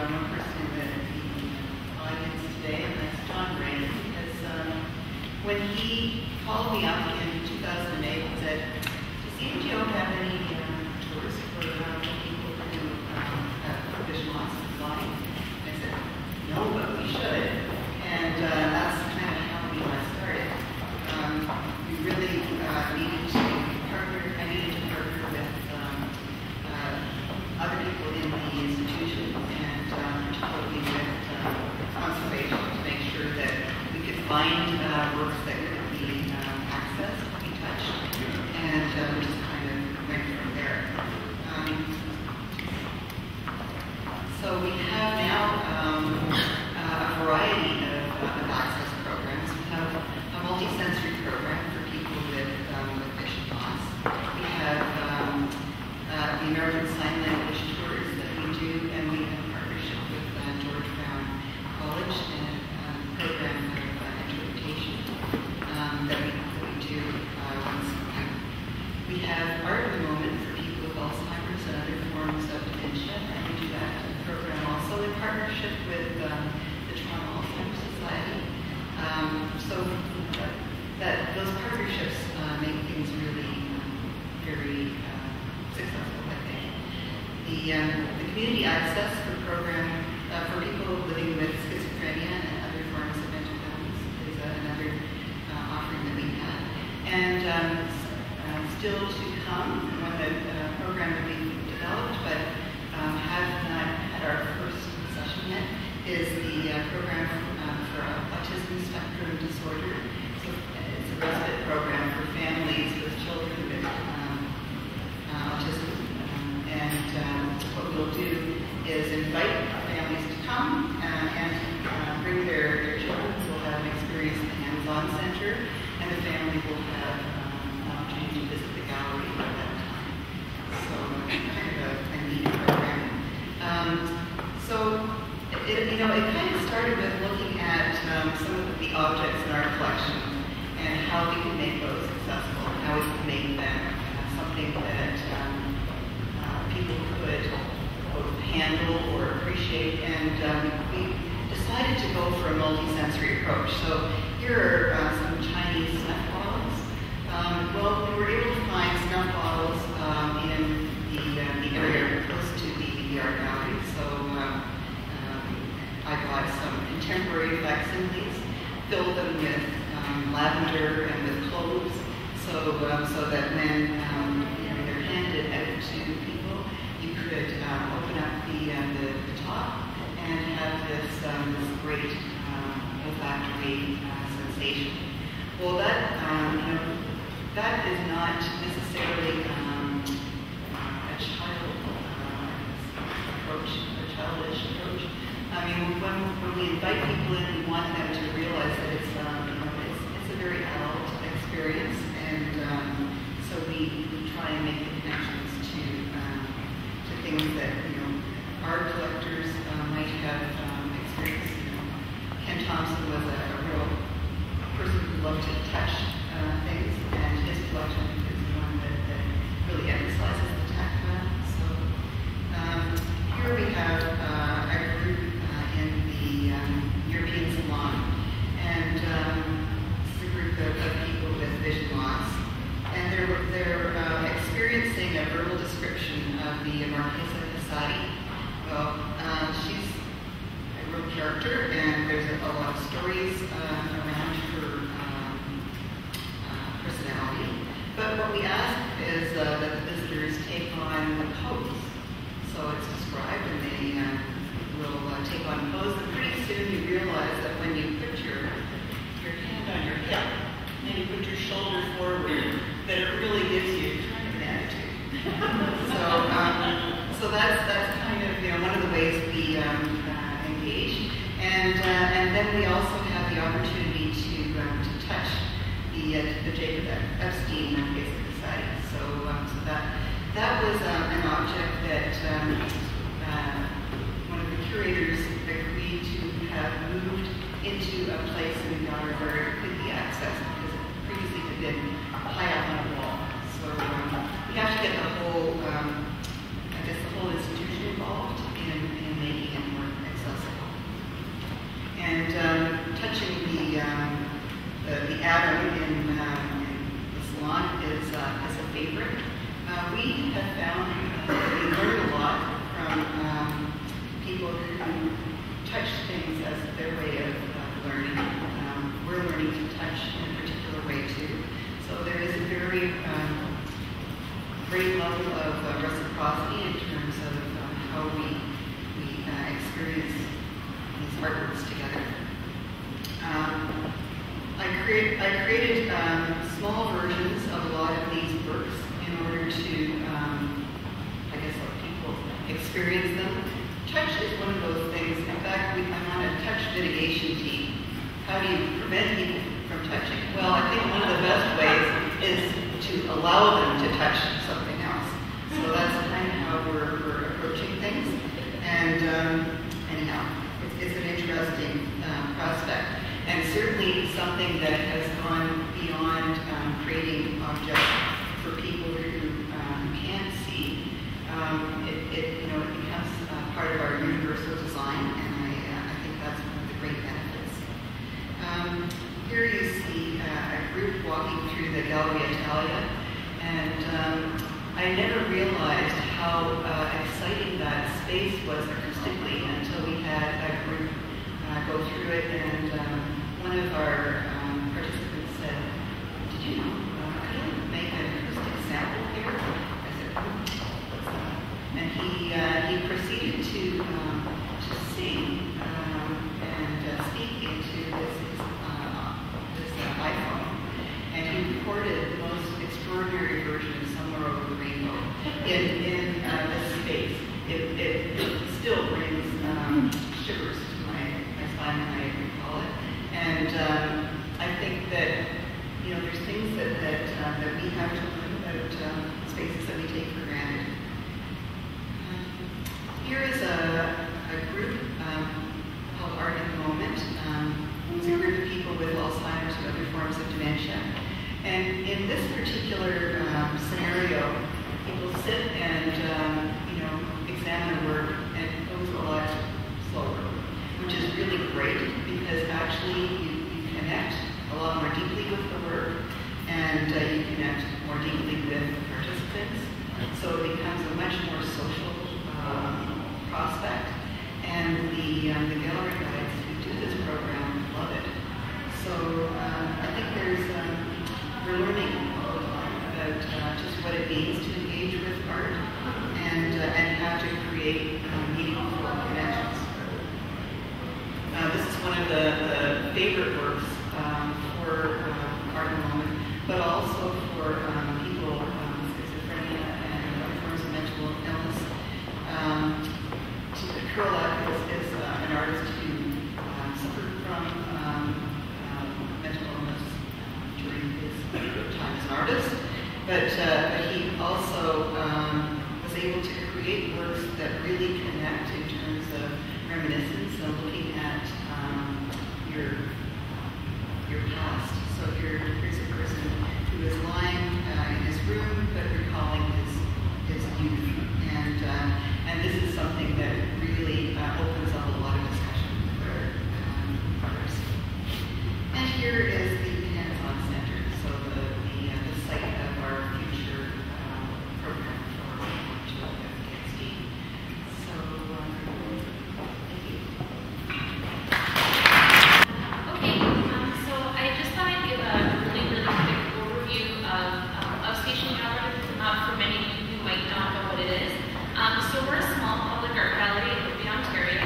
one person in the audience today, and that's John Ray, because when he called me up in 2008 and said, does CNGO have any tours for people who have vision loss and flying? I said, no, but we should. And that's kind of how we got started. We really needed to partner with other people in the institution, and particularly with conservation, to make sure that we could find works that could be accessed, be touched, and we just kind of went from there. So we have now a variety of access programs. We have a multi-sensory program for people with vision loss. We have the American Sign Language tours that we do, and we have a partnership with George Brown College and a program of interpretation that we do once a week. We have art at the moment for people with Alzheimer's and other forms of dementia, and we do that program also in partnership with the Toronto Alzheimer's Society. So those partnerships make things really very successful, I think. The community access program for people living with schizophrenia and other forms of mental illness is another offering that we have. And still to come, one program that we've developed but have not had our first session yet is the program for autism spectrum disorder. So it's a respite program for families with children with autism. And what we'll do is invite families to come and bring their children. We'll have an experience in the hands-on center, and the family will have an opportunity to visit the gallery at that time. So kind of a neat program. So it kind of started with looking at some of the objects in our collection and how we can make those accessible, and how we can make them something that people could both handle or appreciate. And we decided to go for a multi-sensory approach. So here are some Chinese snuff bottles. Well, we were able to find snuff bottles in the area close to the art gallery. So I bought some contemporary facsimiles, filled them with lavender and with cloves, so that when they're handed out to people, you could open up the top and have this great olfactory sensation. Well, that is not necessarily a child approach, a childish approach. I mean, when we invite people in, we want them to realize that it's a very adult experience, and so we try and make the connections to things that art collectors might have experienced. Ken Thompson was a real person who loved to touch things, and his collection is one that really emphasizes the tactile. So here we have a group in the European Salon, and this is a group of people with vision loss, and they're experiencing a verbal description of the Marchesa Casati. Well, she's a real character, and there's a lot of stories around her personality. But what we ask is that the visitors take on a pose. So it's described, and they will take on pose, and pretty soon you realize that when you put your hand on your hip and you put your shoulder forward, that it really gives you kind of an attitude. So that's kind of one of the ways we engage, and then we also have the opportunity to touch the Jacob Epstein Marchesa Casati. So that was an object that one of the curators agreed to have moved into a place in the gallery where it could be accessed, because it previously had been high up on a wall. So we have to get the whole institution involved in making it more experience them. Touch is one of those things. In fact, I'm on a touch mitigation team. How do you prevent people from touching? Well, I think one of the best ways is to allow them to touch something else. So that's kind of how we're approaching things. And anyhow, it's an interesting prospect. And certainly something that has gone beyond creating objects for people who can't see. It becomes part of our universal design, and I think that's one of the great benefits. Here you see a group walking through the Galleria Italia, and I never realized how exciting that space was acoustically until we had a group go through it, and one of our participants said, "Did you know I can make an acoustic sample here?" I said, "What's that?" And he proceeded to sing and speak into this iPhone, and he recorded the most extraordinary version of "Somewhere Over the Rainbow" in this space. It still brings shivers to my spine when I recall it, and I think that there's things that we have to learn about spaces that we take for granted. Here is a group called Art in the Moment. It's a group of people with Alzheimer's and other forms of dementia. And in this particular scenario, people sit and examine the work, and it goes a lot slower, which is really great because actually you connect a lot more deeply with the work, and you connect more deeply with participants. So it becomes a much more social prospect, and the gallery guides who do this program love it. So I think we're learning all the time about just what it means to engage with art and how to create meaningful connections. This is one of the favorite works for Art in the Moment, but also for people with schizophrenia and other forms of mental illness. Kurlak is an artist who suffered from mental illness during his time as an artist, but he also was able to create works that really connect in terms of reminiscence and looking at your past. So here's a person who is lying in his room but recalling his youth, and this is something that really opens up a lot of discussion with our artists. And here is the Hands-On Center, so the site of our future program for FKSD. So, thank you. Okay, so I just thought I'd give a really, really quick overview of Station Gallery for many of you who might not know what it is. So we're a small public art gallery in Whitby, Ontario,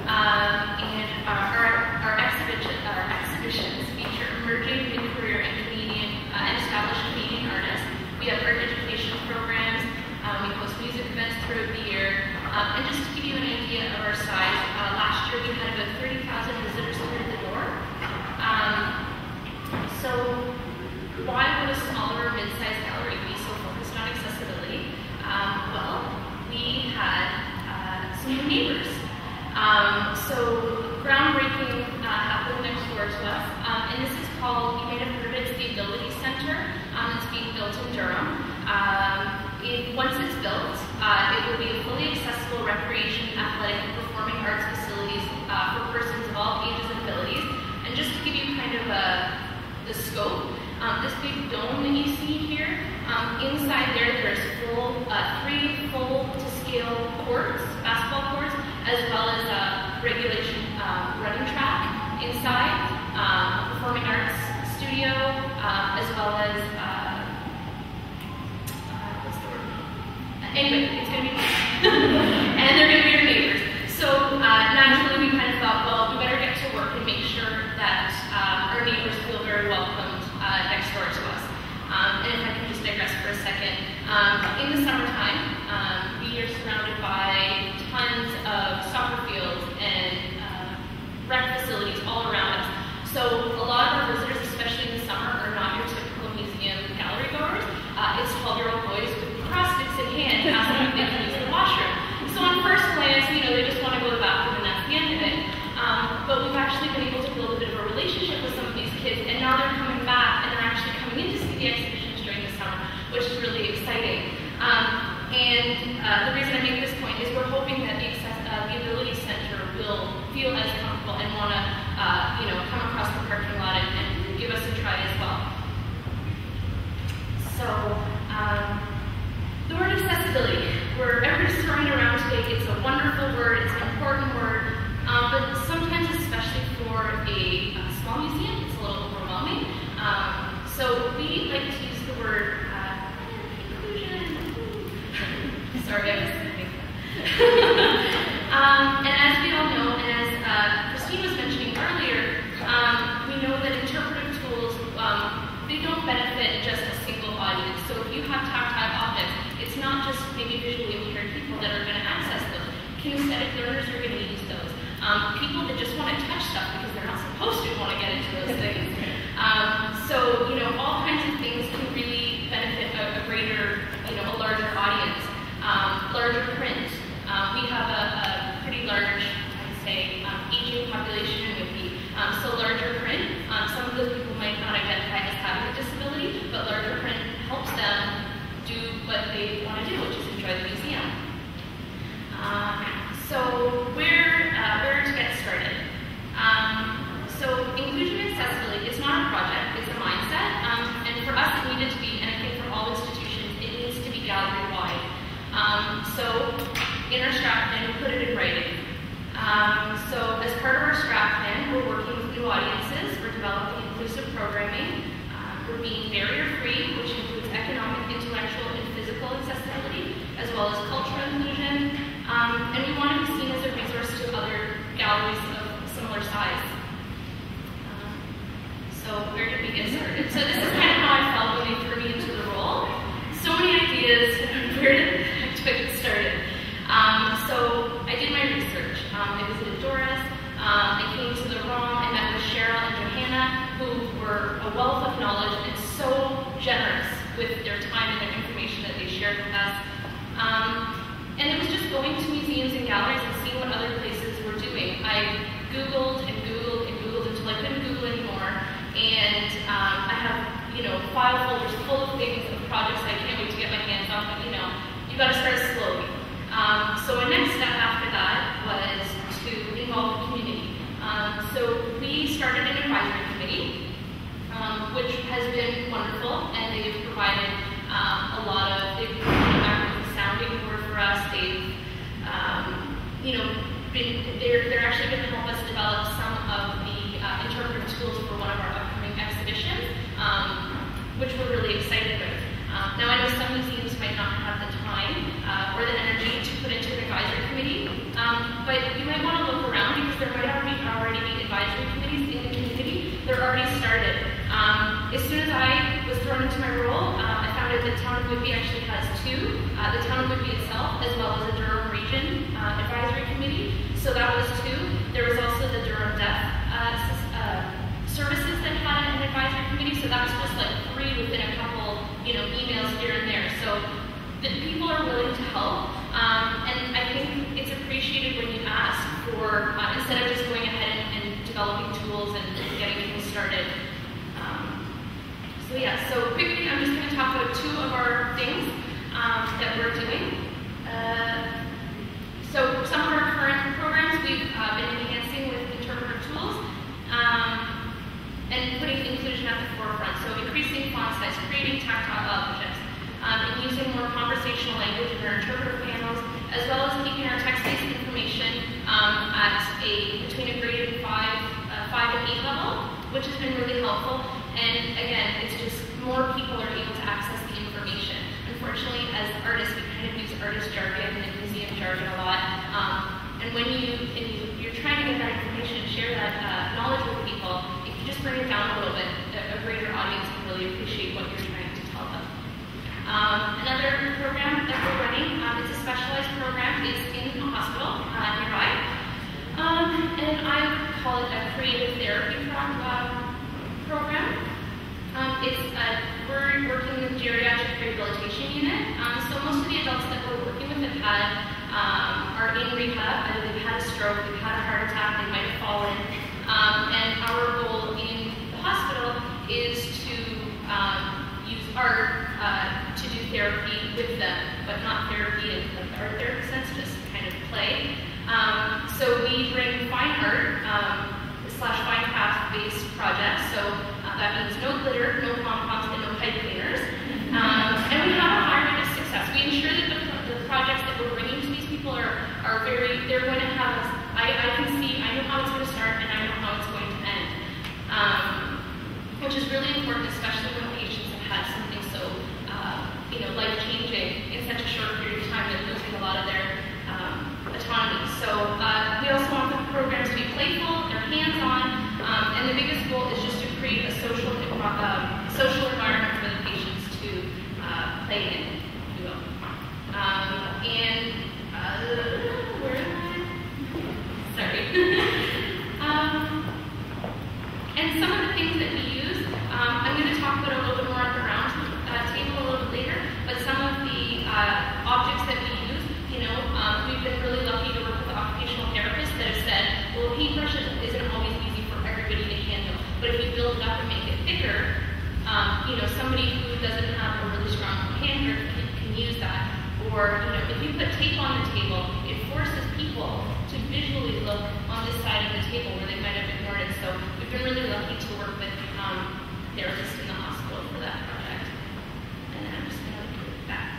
and our exhibitions feature emerging mid-career and Canadian and established Canadian artists. We have art education programs. We host music events throughout the year. And just to give you an idea of our size, last year we had about 30,000 visitors through the door. So why would a smaller or mid-sized gallery be so focused on accessibility? Well, we had some new neighbors. So groundbreaking happened next door to us, and this is called, you might have heard of it, it's the Ability Center. It's being built in Durham. Once it's built, it will be a fully accessible recreation, athletic, and performing arts facilities for persons of all ages and abilities. And just to give you kind of the scope, this big dome that you see here, inside there's three full-to-scale courts, basketball courts, as well as a regulation running track inside, performing arts studio, as well as what's the word? Anyway, it's going to be and they're going to be your neighbors. So naturally, we kind of thought, well, we better get to work and make sure that our neighbors feel very welcomed next door to us. And if I can just digress for a second, in the summertime, we are surrounded by And the reason I make this point is we're hoping that the Ability Center will feel as comfortable and want to, come across the parking lot and give us a try as well. So, the word accessibility, where everybody's throwing it around today, it's a wonderful word, it's an important word, but sometimes, especially for a small museum, it's a little overwhelming. So we like to use the word inclusion. Sorry, I was thinking. And as we all know, and as Christine was mentioning earlier, we know that interpretive tools, they don't benefit just a single audience. So if you have tactile objects, it's not just maybe visually impaired people that are going to access them. Kinesthetic learners are going to use those. People that just want to touch stuff because they're not supposed to want to get into those things. So, all kinds of things can really benefit a greater, a larger audience. Larger print. We have a pretty large, I'd say, aging population in Whitby. So larger print, some of those people might not identify as having a disability, but larger print helps them do what they want to do, which is enjoy the museum. So where to get started? So inclusion and accessibility is not a project, it's a mindset. And for us it needed to be, and I think for all institutions, it needs to be gallery-wide. So in our strat plan, we put it in writing. So as part of our strat plan, we're working with new audiences, we're developing inclusive programming, we're being barrier-free, which includes economic, intellectual, and physical accessibility, as well as cultural inclusion, and we want to be seen as a resource to other galleries of similar size. So where did we get started? So this is kind of how I felt when they threw me into the role. So many ideas, where did I get started? So I did my research. I visited Doris, I came to the ROM, I met with Cheryl and Johanna, who were a wealth of knowledge and so generous with their time and their information that they shared with us. And it was just going to museums and galleries and seeing what other places were doing. I Googled and Googled and Googled until I couldn't Google anymore. And I have, file folders full of things of projects I can't wait to get my hands on, but you gotta start slowly. So my next step after that was to involve the community. So we started an advisory committee, which has been wonderful, and they've provided they've been back with a sounding board for us. They've, they're actually going to help us develop some of the interpretive tools for one of our upcoming exhibitions, which we're really excited about. Now I know some museums might not have the time or the energy to put into an advisory committee, but you might want to look around because there might already be advisory committees in the community. They're already started. As soon as I was thrown into my role, I found out that Town of Whitby actually has two, the Town of Whitby itself, as well as a Durham Region Advisory Committee. So that was two. There was also the Durham Deaf Services that had an advisory committee, so that was just like 3 within a couple, emails here and there. So the people are willing to help, and I think it's appreciated when you ask for, instead of just going ahead and developing tools and getting things started. So quickly, I'm just going to talk about 2 of our things that we're doing. So some of our current programs we've been enhancing with interpretive tools and putting inclusion at the forefront. So increasing font size, creating tactile objects, and using more conversational language in our interpretive panels, as well as keeping our text-based information between a grade 5 and 8 level, which has been really helpful. And again, it's just more people are able to access the information. Unfortunately, as artists, we kind of use artist jargon and museum jargon a lot. And when you're trying to get that information and share that knowledge with people, if you just bring it down a little bit, a greater audience can really appreciate what you're trying to tell them. Another program that we're running, it's a specialized program. It's in a hospital nearby. And I call it a creative therapy program. We're working with geriatric rehabilitation unit. So most of the adults that we're working with are in rehab. Either they've had a stroke, they've had a heart attack, they might have fallen. And our goal in the hospital is to use art to do therapy with them, but not therapy in the art therapy sense, just kind of play. So we bring fine art / fine craft based projects. So that means no glitter, no pom-poms, and no pipe cleaners. And we have a high rate of success. We ensure that the projects that we're bringing to these people are they're going to have, I know how it's going to start and I know how it's going to end. Which is really important, especially when patients have had something so, life-changing in such a short period of time and losing a lot of their autonomy. So we also want the programs to be playful, they're hands-on, and the biggest goal is just to create a social environment for the patients to play in, if you will. Where am I? Sorry. And some of the things that we use, I'm going to talk about a little bit more at the round table a little bit later, but some of the objects that we use, we've been really lucky to work with occupational therapists that have said, well, paintbrush isn't always easy for everybody to handle, but if you build it up and make it thicker, somebody who doesn't have a really strong hand grip can use that. Or, if you put tape on the table, it forces people to visually look on this side of the table where they might have ignored it. So we've been really lucky to work with therapists in the hospital for that project. And then I'm just going to put it back.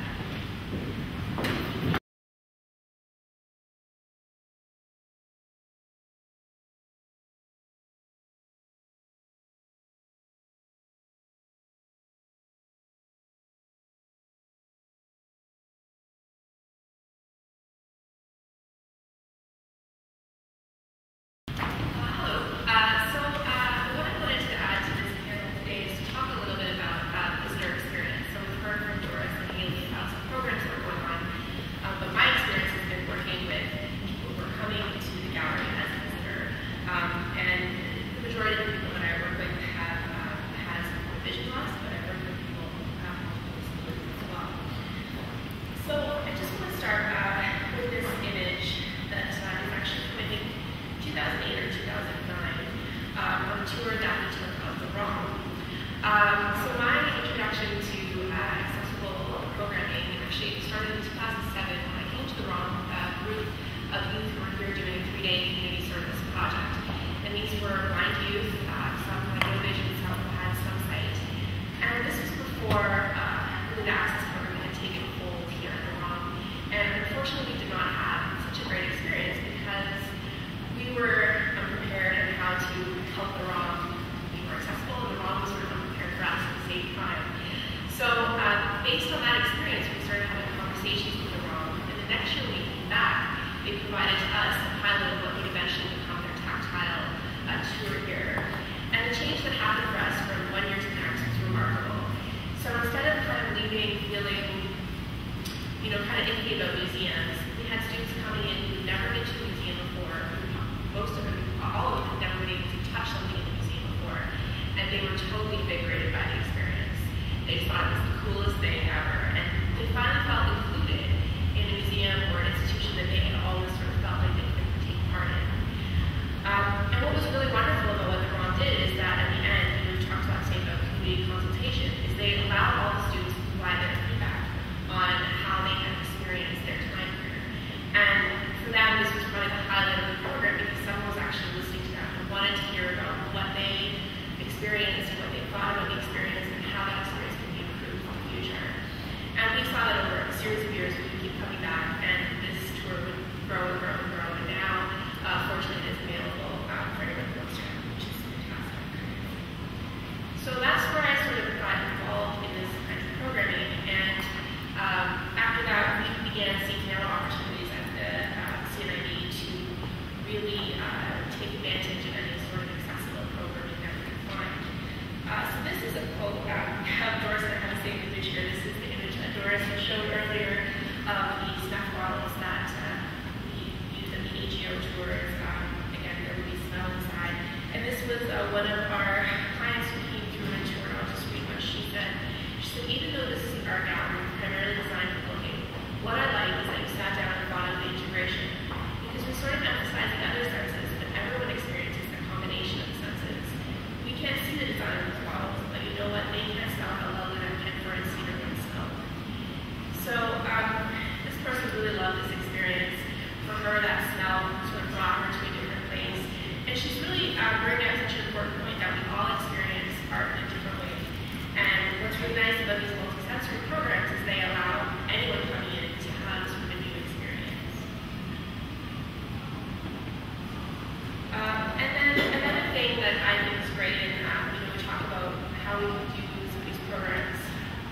that I think is great, and we talk about how we can do some of these programs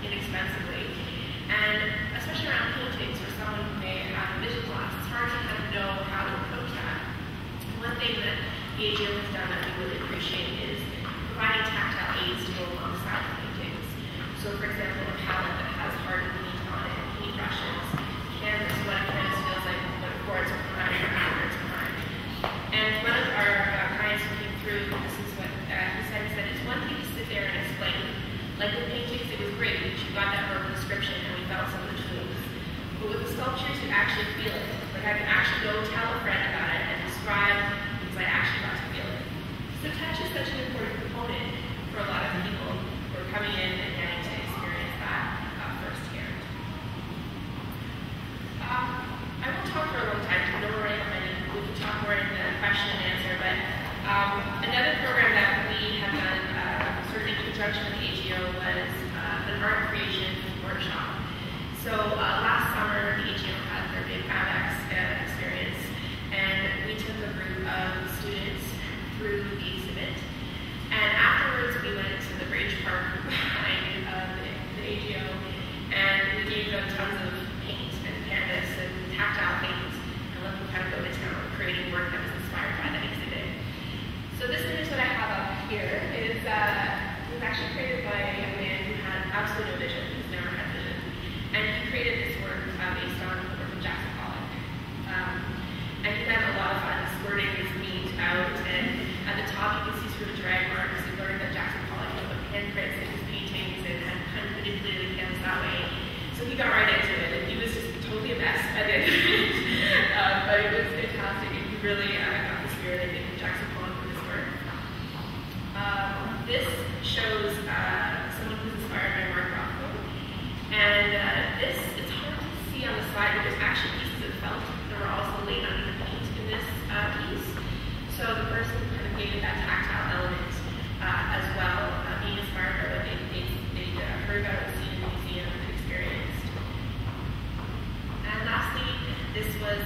inexpensively, and especially around paintings for someone who may have a vision loss, it's hard to kind of know how to approach that. One thing that the AGO has done that we really appreciate is providing tactile aids to go alongside the paintings. So, for example, a palette that has hardened paint on it, paint brushes, canvas, what a canvas feels like when it boards are primed or after it's primed. And one of our clients who came through, this is what he said, it's one thing to sit there and explain. Like with paintings, it was great. You got that verbal description and we felt some of the tools. But with the sculptures, you actually feel it. Like I can actually go tell a friend about it and describe because I actually got to feel it. So touch is such an important component for a lot of people who are coming in and getting to experience that firsthand. I won't talk for a long time because I know we're running behind and we can talk more in the question and answer, but another program that we have done sort of in conjunction with the AGO was an art creation workshop. So last summer, the AGO had their big FabX experience, and we took a group of students through the exhibit. And afterwards, we went to the Bridge Park behind the AGO, and we gave them tons of paint and canvas and tactile paint, and let them kind of go to town creating work that was inspired by that exhibit. So this image that I have up here is was actually created by a young man who had absolutely no vision, who's never had vision. And he created this work based on the work of Jackson Pollock. And he had a lot of fun squirting his meat out, and at the top you can see sort of drag marks. He learned that Jackson Pollock put handprints in his paintings and had kind of manipulated the canvas that way. So he got right into it, and he was just totally a mess at the end of it. But it was fantastic, and he really got the spirit, I think, of Jackson Pollock with his work. This shows someone who's inspired by Mark Rothko. And it's hard to see on the slide, but there's actually pieces of felt that were also laid under the paint in this piece. So the person kind of gave it that tactile element as well, being inspired by what they heard about, seen in the museum, and experienced. And lastly, this was